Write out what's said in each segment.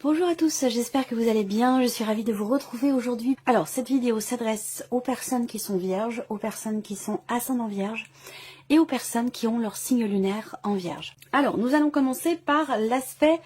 Bonjour à tous, j'espère que vous allez bien, je suis ravie de vous retrouver aujourd'hui. Alors cette vidéo s'adresse aux personnes qui sont vierges, aux personnes qui sont ascendant vierge et aux personnes qui ont leur signe lunaire en vierge. Alors nous allons commencer par l'aspect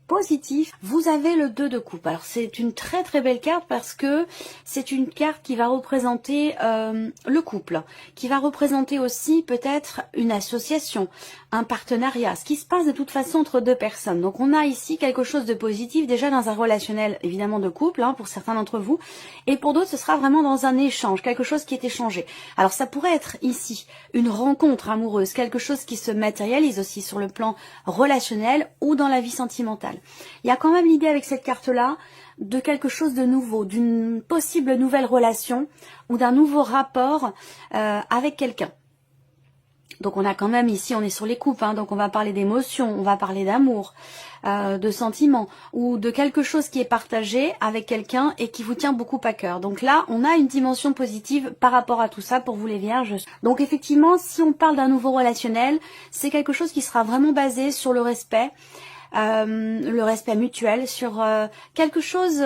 positif. Vous avez le 2 de coupe. Alors c'est une très très belle carte parce que c'est une carte qui va représenter le couple, qui va représenter aussi peut-être une association, un partenariat, ce qui se passe de toute façon entre deux personnes. Donc on a ici quelque chose de positif déjà dans un relationnel évidemment de couple pour certains d'entre vous, et pour d'autres ce sera vraiment dans un échange, quelque chose qui est échangé. Alors ça pourrait être ici une rencontre amoureuse, quelque chose qui se matérialise aussi sur le plan relationnel ou dans la vie sentimentale. Il y a quand même l'idée avec cette carte-là de quelque chose de nouveau, d'une possible nouvelle relation ou d'un nouveau rapport avec quelqu'un. Donc on a quand même ici, on est sur les coupes, donc on va parler d'émotions, on va parler d'amour, de sentiments ou de quelque chose qui est partagé avec quelqu'un et qui vous tient beaucoup à cœur. Donc là, on a une dimension positive par rapport à tout ça pour vous les vierges. Donc effectivement, si on parle d'un nouveau relationnel, c'est quelque chose qui sera vraiment basé sur le respect mutuel, sur quelque chose,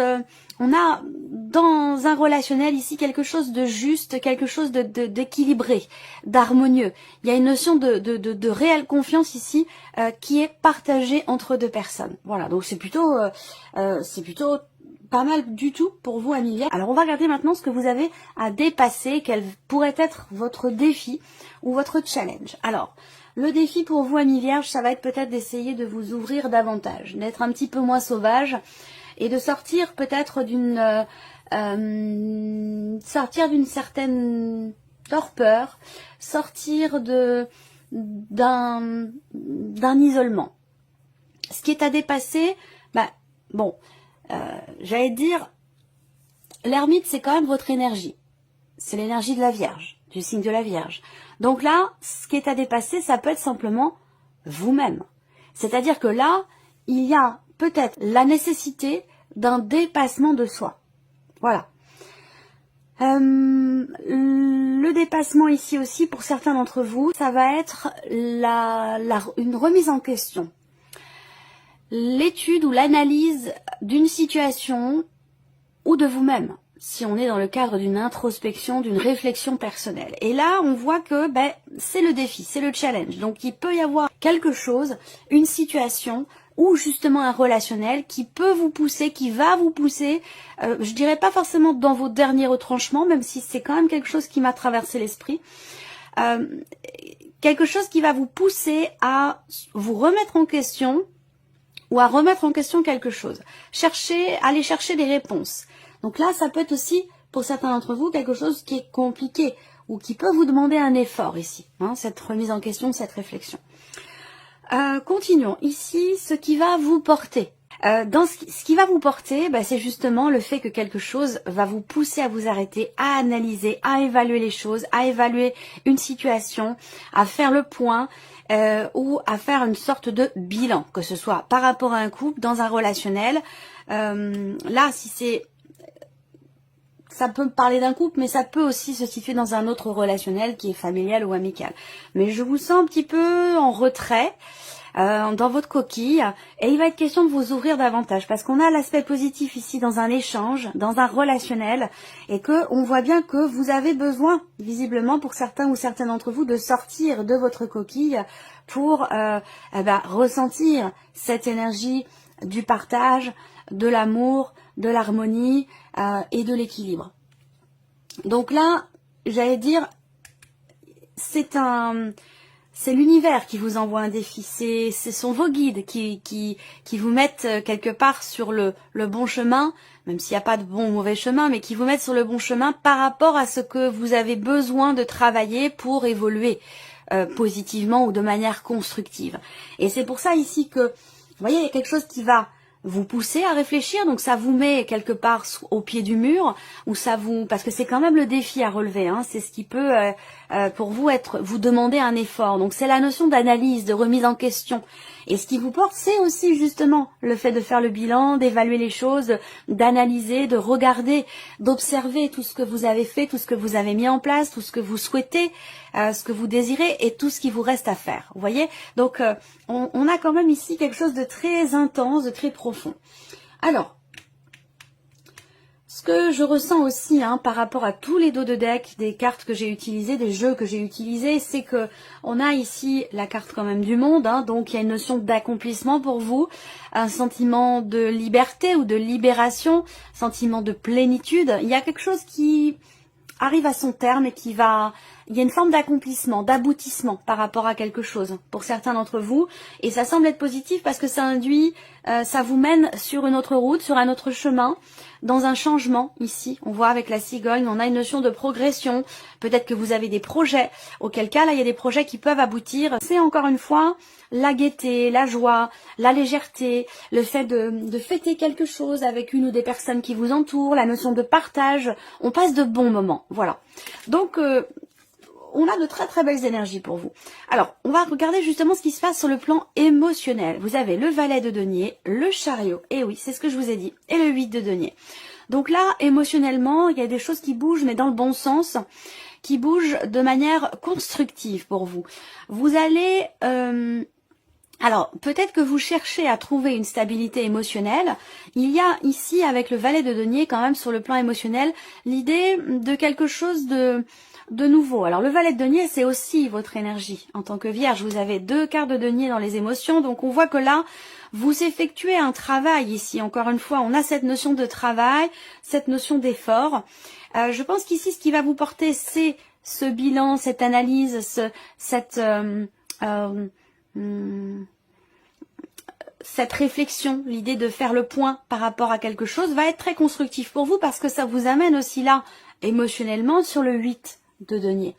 on a dans un relationnel ici quelque chose de juste, quelque chose d'équilibré, d'harmonieux. Il y a une notion de réelle confiance ici qui est partagée entre deux personnes. Voilà, donc c'est plutôt pas mal du tout pour vous, amis vierges. Alors on va regarder maintenant ce que vous avez à dépasser, quel pourrait être votre défi ou votre challenge. Alors, le défi pour vous, amis vierges, ça va être peut-être d'essayer de vous ouvrir davantage, d'être un petit peu moins sauvage et de sortir peut-être d'une certaine torpeur, sortir d'un isolement. Ce qui est à dépasser, j'allais dire, l'ermite, c'est quand même votre énergie. C'est l'énergie de la Vierge, du signe de la Vierge. Donc là, ce qui est à dépasser, ça peut être simplement vous-même. C'est-à-dire que là, il y a peut-être la nécessité d'un dépassement de soi. Voilà. Le dépassement ici aussi, pour certains d'entre vous, ça va être une remise en question. L'étude ou l'analyse d'une situation ou de vous-même, si on est dans le cadre d'une introspection, d'une réflexion personnelle. Et là, on voit que c'est le défi, c'est le challenge. Donc il peut y avoir quelque chose, une situation ou justement un relationnel qui peut vous pousser, qui va vous pousser, je dirais pas forcément dans vos derniers retranchements, même si c'est quand même quelque chose qui m'a traversé l'esprit, quelque chose qui va vous pousser à vous remettre en question ou à remettre en question quelque chose. Aller chercher des réponses. Donc là, ça peut être aussi, pour certains d'entre vous, quelque chose qui est compliqué ou qui peut vous demander un effort ici, cette remise en question, cette réflexion. Continuons. Ici, ce qui va vous porter. Ce qui va vous porter, c'est justement le fait que quelque chose va vous pousser à vous arrêter, à analyser, à évaluer les choses, à évaluer une situation, à faire le point ou à faire une sorte de bilan, que ce soit par rapport à un couple, dans un relationnel. Là, si c'est... Ça peut parler d'un couple, mais ça peut aussi se situer dans un autre relationnel qui est familial ou amical. Mais je vous sens un petit peu en retrait dans votre coquille et il va être question de vous ouvrir davantage parce qu'on a l'aspect positif ici dans un échange, dans un relationnel et que on voit bien que vous avez besoin, visiblement pour certains ou certaines d'entre vous, de sortir de votre coquille pour ressentir cette énergie du partage, de l'amour, de l'harmonie et de l'équilibre. Donc là, j'allais dire, c'est l'univers qui vous envoie un défi, ce sont vos guides qui vous mettent quelque part sur le bon chemin, même s'il n'y a pas de bon ou mauvais chemin, mais qui vous mettent sur le bon chemin par rapport à ce que vous avez besoin de travailler pour évoluer positivement ou de manière constructive. Et c'est pour ça ici que, vous voyez, il y a quelque chose qui va vous pousser à réfléchir, donc ça vous met quelque part au pied du mur, ou parce que c'est quand même le défi à relever, c'est ce qui peut pour vous demander un effort. Donc c'est la notion d'analyse, de remise en question. Et ce qui vous porte, c'est aussi justement le fait de faire le bilan, d'évaluer les choses, d'analyser, de regarder, d'observer tout ce que vous avez fait, tout ce que vous avez mis en place, tout ce que vous souhaitez, ce que vous désirez et tout ce qui vous reste à faire. Vous voyez ? Donc on a quand même ici quelque chose de très intense, de très profond. Alors, ce que je ressens aussi par rapport à tous les dos de deck, des cartes que j'ai utilisées, des jeux que j'ai utilisés, c'est que on a ici la carte quand même du monde, donc il y a une notion d'accomplissement pour vous, un sentiment de liberté ou de libération, sentiment de plénitude. Il y a quelque chose qui arrive à son terme et il y a une forme d'accomplissement, d'aboutissement par rapport à quelque chose pour certains d'entre vous. Et ça semble être positif parce que ça induit, ça vous mène sur une autre route, sur un autre chemin, dans un changement. Ici, on voit avec la cigogne, on a une notion de progression. Peut-être que vous avez des projets, auquel cas là, il y a des projets qui peuvent aboutir. C'est encore une fois la gaieté, la joie, la légèreté, le fait de fêter quelque chose avec une ou des personnes qui vous entourent, la notion de partage. On passe de bons moments, voilà. Donc, on a de très très belles énergies pour vous. Alors, on va regarder justement ce qui se passe sur le plan émotionnel. Vous avez le valet de denier, le chariot, et oui, c'est ce que je vous ai dit, et le 8 de denier. Donc là, émotionnellement, il y a des choses qui bougent, mais dans le bon sens, qui bougent de manière constructive pour vous. Vous allez... alors, peut-être que vous cherchez à trouver une stabilité émotionnelle. Il y a ici, avec le valet de denier, quand même, sur le plan émotionnel, l'idée de quelque chose de nouveau. Alors, le valet de denier, c'est aussi votre énergie. En tant que vierge, vous avez 2 cartes de denier dans les émotions. Donc, on voit que là, vous effectuez un travail ici. Encore une fois, on a cette notion de travail, cette notion d'effort. Je pense qu'ici, ce qui va vous porter, c'est ce bilan, cette analyse, cette réflexion, l'idée de faire le point par rapport à quelque chose va être très constructif pour vous parce que ça vous amène aussi là, émotionnellement, sur le 8 de denier.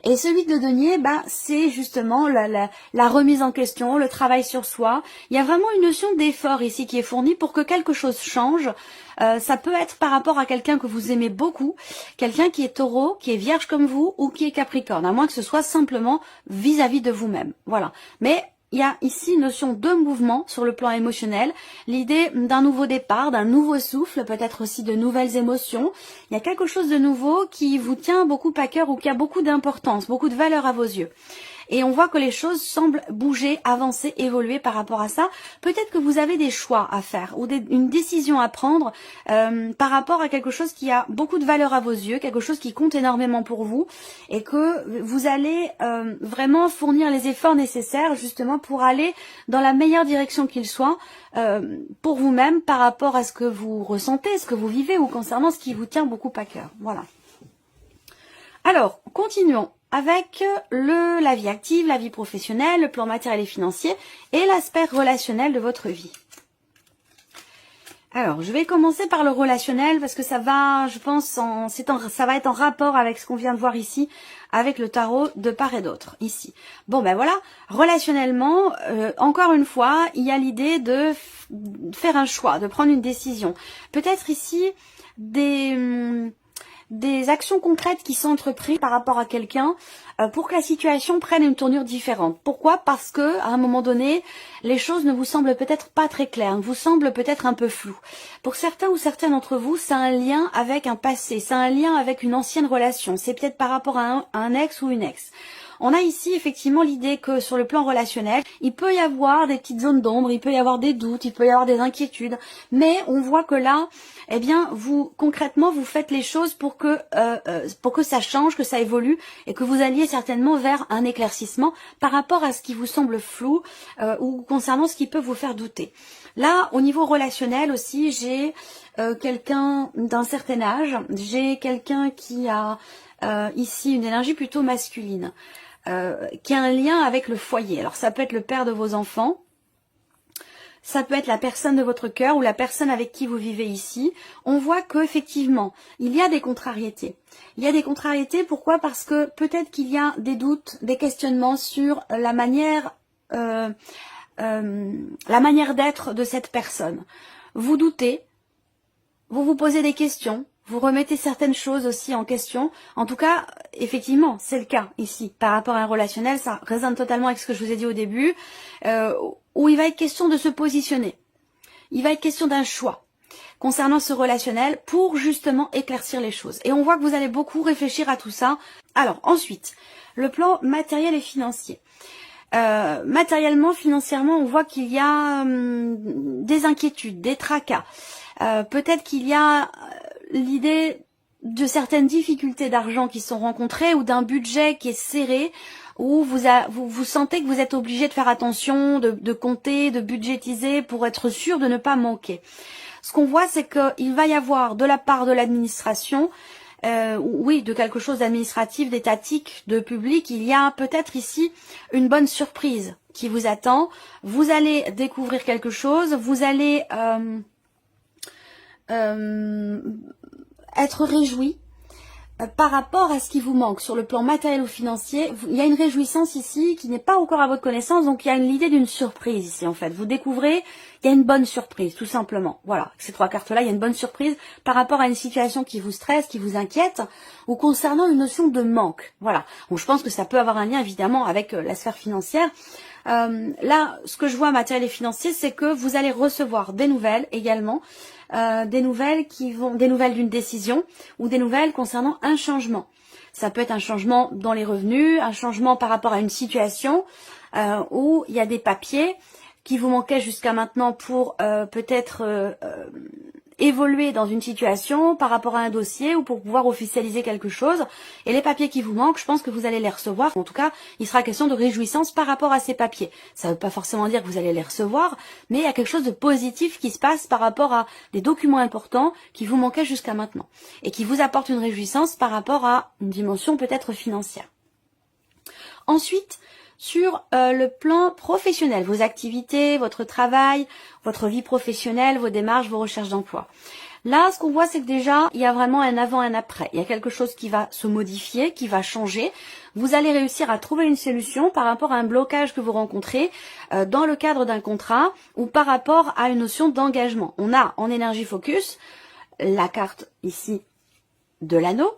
Et ce 8 de denier, c'est justement la remise en question, le travail sur soi. Il y a vraiment une notion d'effort ici qui est fournie pour que quelque chose change. Ça peut être par rapport à quelqu'un que vous aimez beaucoup, quelqu'un qui est taureau, qui est vierge comme vous ou qui est capricorne, à moins que ce soit simplement vis-à-vis de vous-même. Voilà. Mais il y a ici une notion de mouvement sur le plan émotionnel, l'idée d'un nouveau départ, d'un nouveau souffle, peut-être aussi de nouvelles émotions. Il y a quelque chose de nouveau qui vous tient beaucoup à cœur ou qui a beaucoup d'importance, beaucoup de valeur à vos yeux. Et on voit que les choses semblent bouger, avancer, évoluer par rapport à ça. Peut-être que vous avez des choix à faire ou une décision à prendre par rapport à quelque chose qui a beaucoup de valeur à vos yeux, quelque chose qui compte énormément pour vous et que vous allez vraiment fournir les efforts nécessaires justement pour aller dans la meilleure direction qu'il soit pour vous-même par rapport à ce que vous ressentez, ce que vous vivez ou concernant ce qui vous tient beaucoup à cœur. Voilà. Alors, continuons avec la vie active, la vie professionnelle, le plan matériel et financier et l'aspect relationnel de votre vie. Alors, je vais commencer par le relationnel parce que ça va, je pense, ça va être en rapport avec ce qu'on vient de voir ici, avec le tarot de part et d'autre, ici. Bon, voilà, relationnellement, encore une fois, il y a l'idée de faire un choix, de prendre une décision. Peut-être ici, des actions concrètes qui sont entreprises par rapport à quelqu'un pour que la situation prenne une tournure différente. Pourquoi? Parce que à un moment donné, les choses ne vous semblent peut-être pas très claires, vous semblent peut-être un peu floues. Pour certains ou certaines d'entre vous, c'est un lien avec un passé, c'est un lien avec une ancienne relation, c'est peut-être par rapport à un ex ou une ex. On a ici effectivement l'idée que sur le plan relationnel, il peut y avoir des petites zones d'ombre, il peut y avoir des doutes, il peut y avoir des inquiétudes, mais on voit que là, eh bien, vous concrètement, vous faites les choses pour que ça change, que ça évolue et que vous alliez certainement vers un éclaircissement par rapport à ce qui vous semble flou ou concernant ce qui peut vous faire douter. Là, au niveau relationnel aussi, j'ai quelqu'un d'un certain âge, j'ai quelqu'un qui a ici une énergie plutôt masculine. Qui a un lien avec le foyer. Alors ça peut être le père de vos enfants, ça peut être la personne de votre cœur ou la personne avec qui vous vivez ici. On voit qu'effectivement, il y a des contrariétés. Il y a des contrariétés, pourquoi? Parce que peut-être qu'il y a des doutes, des questionnements sur la manière d'être de cette personne. Vous doutez, vous vous posez des questions, vous remettez certaines choses aussi en question. En tout cas, effectivement, c'est le cas ici. Par rapport à un relationnel, ça résonne totalement avec ce que je vous ai dit au début, où il va être question de se positionner. Il va être question d'un choix concernant ce relationnel pour justement éclaircir les choses. Et on voit que vous allez beaucoup réfléchir à tout ça. Alors, ensuite, le plan matériel et financier. Matériellement, financièrement, on voit qu'il y a des inquiétudes, des tracas. Peut-être qu'il y a l'idée de certaines difficultés d'argent qui sont rencontrées ou d'un budget qui est serré, où vous sentez que vous êtes obligé de faire attention, de compter, de budgétiser pour être sûr de ne pas manquer. Ce qu'on voit, c'est qu'il va y avoir de la part de l'administration, oui, de quelque chose d'administratif, d'étatique, de public, il y a peut-être ici une bonne surprise qui vous attend. Vous allez découvrir quelque chose, vous allez être réjoui par rapport à ce qui vous manque sur le plan matériel ou financier. Il y a une réjouissance ici qui n'est pas encore à votre connaissance, donc il y a l'idée d'une surprise ici en fait. Vous découvrez, il y a une bonne surprise tout simplement. Voilà, ces trois cartes-là, il y a une bonne surprise par rapport à une situation qui vous stresse, qui vous inquiète, ou concernant une notion de manque. Voilà, donc je pense que ça peut avoir un lien évidemment avec la sphère financière. Là, ce que je vois matériel et financier, c'est que vous allez recevoir des nouvelles également, des nouvelles d'une décision ou des nouvelles concernant un changement. Ça peut être un changement dans les revenus, un changement par rapport à une situation où il y a des papiers qui vous manquaient jusqu'à maintenant pour peut-être évoluer dans une situation par rapport à un dossier ou pour pouvoir officialiser quelque chose. Et les papiers qui vous manquent, je pense que vous allez les recevoir. En tout cas, il sera question de réjouissance par rapport à ces papiers. Ça ne veut pas forcément dire que vous allez les recevoir, mais il y a quelque chose de positif qui se passe par rapport à des documents importants qui vous manquaient jusqu'à maintenant et qui vous apportent une réjouissance par rapport à une dimension peut-être financière. Ensuite, sur le plan professionnel, vos activités, votre travail, votre vie professionnelle, vos démarches, vos recherches d'emploi. Là, ce qu'on voit, c'est que déjà, il y a vraiment un avant et un après. Il y a quelque chose qui va se modifier, qui va changer. Vous allez réussir à trouver une solution par rapport à un blocage que vous rencontrez dans le cadre d'un contrat ou par rapport à une notion d'engagement. On a en énergie focus la carte ici de l'anneau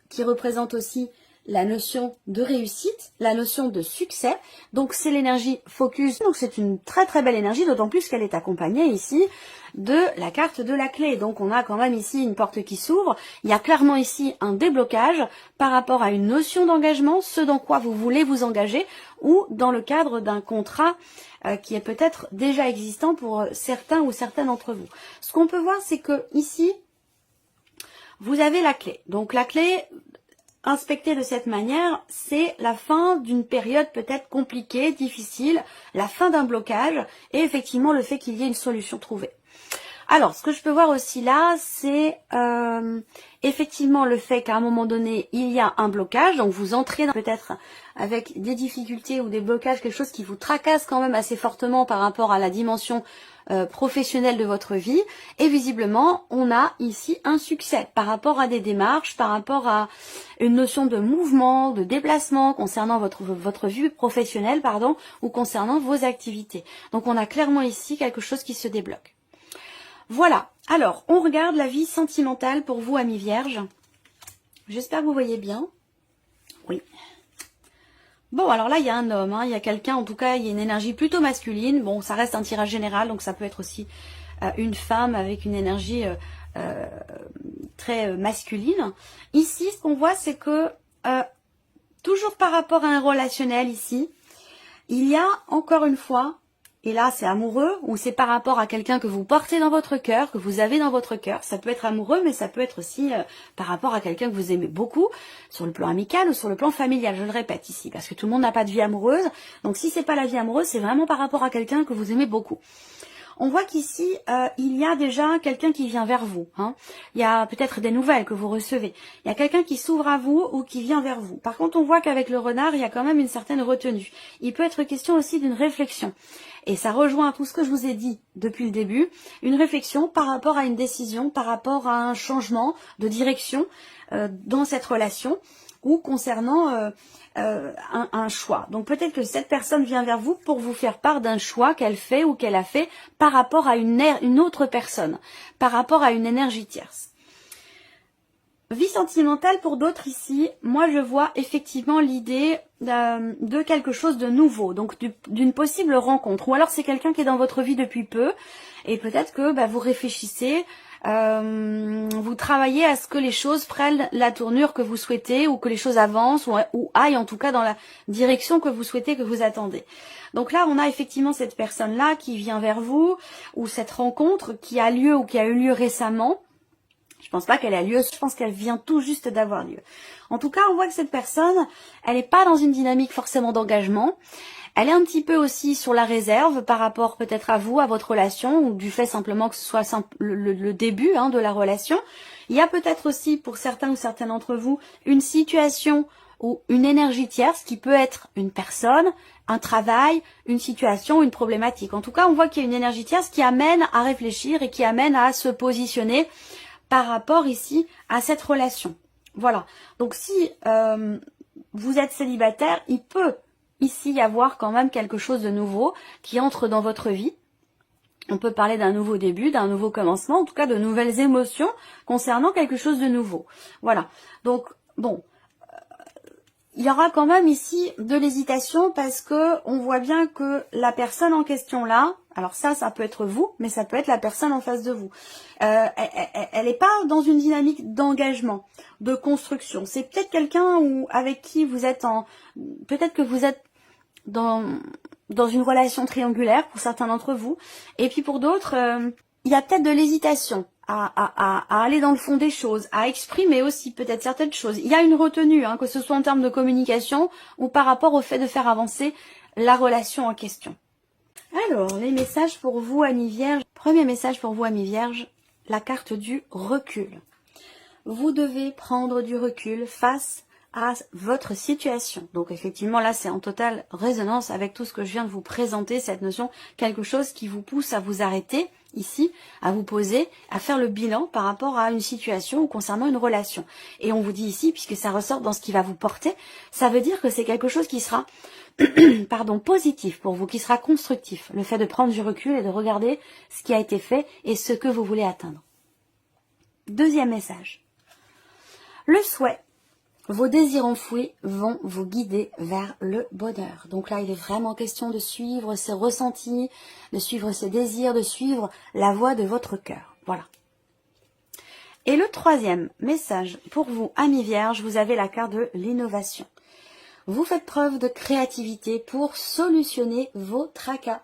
qui représente aussi la notion de réussite, la notion de succès. Donc c'est l'énergie focus, donc c'est une très très belle énergie, d'autant plus qu'elle est accompagnée ici de la carte de la clé. Donc on a quand même ici une porte qui s'ouvre. Il y a clairement ici un déblocage par rapport à une notion d'engagement, ce dans quoi vous voulez vous engager, ou dans le cadre d'un contrat qui est peut-être déjà existant pour certains ou certaines d'entre vous. Ce qu'on peut voir, c'est que ici, vous avez la clé. Donc la clé, inspecter de cette manière, c'est la fin d'une période peut-être compliquée, difficile, la fin d'un blocage et effectivement le fait qu'il y ait une solution trouvée. Alors, ce que je peux voir aussi là, c'est effectivement le fait qu'à un moment donné, il y a un blocage, donc vous entrez peut-être avec des difficultés ou des blocages, quelque chose qui vous tracasse quand même assez fortement par rapport à la dimension professionnelle de votre vie, et visiblement, on a ici un succès par rapport à des démarches, par rapport à une notion de mouvement, de déplacement concernant votre vie professionnelle, ou concernant vos activités. Donc on a clairement ici quelque chose qui se débloque. Voilà, alors on regarde la vie sentimentale pour vous, amis vierges. J'espère que vous voyez bien. Oui. Bon, alors là, il y a un homme, il y a quelqu'un, en tout cas, il y a une énergie plutôt masculine. Bon, ça reste un tirage général, donc ça peut être aussi une femme avec une énergie très masculine. Ici, ce qu'on voit, c'est que, toujours par rapport à un relationnel ici, il y a, encore une fois, et là, c'est amoureux, ou c'est par rapport à quelqu'un que vous portez dans votre cœur, que vous avez dans votre cœur. Ça peut être amoureux, mais ça peut être aussi par rapport à quelqu'un que vous aimez beaucoup, sur le plan amical ou sur le plan familial. Je le répète ici, parce que tout le monde n'a pas de vie amoureuse. Donc si c'est pas la vie amoureuse, c'est vraiment par rapport à quelqu'un que vous aimez beaucoup. On voit qu'ici, il y a déjà quelqu'un qui vient vers vous. Il y a peut-être des nouvelles que vous recevez. Il y a quelqu'un qui s'ouvre à vous ou qui vient vers vous. Par contre, on voit qu'avec le renard, il y a quand même une certaine retenue. Il peut être question aussi d'une réflexion. Et ça rejoint tout ce que je vous ai dit depuis le début. Une réflexion par rapport à une décision, par rapport à un changement de direction dans cette relation ou concernant un choix. Donc peut-être que cette personne vient vers vous pour vous faire part d'un choix qu'elle fait ou qu'elle a fait par rapport à une autre personne, par rapport à une énergie tierce. Vie sentimentale pour d'autres ici, moi je vois effectivement l'idée de quelque chose de nouveau, donc d'une possible rencontre. Ou alors c'est quelqu'un qui est dans votre vie depuis peu et peut-être que vous réfléchissez vous travaillez à ce que les choses prennent la tournure que vous souhaitez, ou que les choses avancent, ou aillent en tout cas dans la direction que vous souhaitez, que vous attendez. Donc là, on a effectivement cette personne-là qui vient vers vous, ou cette rencontre qui a lieu ou qui a eu lieu récemment. Je pense pas qu'elle a lieu, je pense qu'elle vient tout juste d'avoir lieu. En tout cas, on voit que cette personne, elle n'est pas dans une dynamique forcément d'engagement. Elle est un petit peu aussi sur la réserve par rapport peut-être à vous, à votre relation, ou du fait simplement que ce soit le début de la relation. Il y a peut-être aussi, pour certains ou certaines d'entre vous, une situation ou une énergie tierce qui peut être une personne, un travail, une situation, une problématique. En tout cas, on voit qu'il y a une énergie tierce qui amène à réfléchir et qui amène à se positionner par rapport ici à cette relation. Voilà. Donc si vous êtes célibataire, il peut ici y avoir quand même quelque chose de nouveau qui entre dans votre vie. On peut parler d'un nouveau début, d'un nouveau commencement, en tout cas de nouvelles émotions concernant quelque chose de nouveau. Voilà. Donc, bon, il y aura quand même ici de l'hésitation parce que on voit bien que la personne en question là, alors ça peut être vous, mais ça peut être la personne en face de vous. Elle n'est pas dans une dynamique d'engagement, de construction. C'est peut-être quelqu'un avec qui vous êtes peut-être que vous êtes dans une relation triangulaire pour certains d'entre vous, et puis pour d'autres, il y a peut-être de l'hésitation à aller dans le fond des choses, à exprimer aussi peut-être certaines choses. Il y a une retenue, que ce soit en termes de communication ou par rapport au fait de faire avancer la relation en question. Alors, les messages pour vous, Amis Vierges. Premier message pour vous, Amis Vierges, la carte du recul. Vous devez prendre du recul face à votre situation. Donc effectivement, là, c'est en totale résonance avec tout ce que je viens de vous présenter, cette notion, quelque chose qui vous pousse à vous arrêter ici, à vous poser, à faire le bilan par rapport à une situation ou concernant une relation. Et on vous dit ici, puisque ça ressort dans ce qui va vous porter, ça veut dire que c'est quelque chose qui sera positif pour vous, qui sera constructif. Le fait de prendre du recul et de regarder ce qui a été fait et ce que vous voulez atteindre. Deuxième message. Le souhait. Vos désirs enfouis vont vous guider vers le bonheur. Donc là, il est vraiment question de suivre ses ressentis, de suivre ses désirs, de suivre la voie de votre cœur. Voilà. Et le troisième message pour vous, Amis Vierges, vous avez la carte de l'innovation. Vous faites preuve de créativité pour solutionner vos tracas.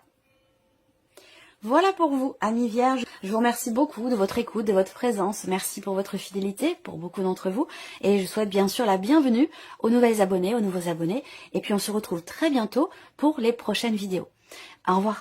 Voilà pour vous, Amis Vierges. Je vous remercie beaucoup de votre écoute, de votre présence. Merci pour votre fidélité, pour beaucoup d'entre vous. Et je souhaite bien sûr la bienvenue aux nouvelles abonnés, aux nouveaux abonnés. Et puis on se retrouve très bientôt pour les prochaines vidéos. Au revoir.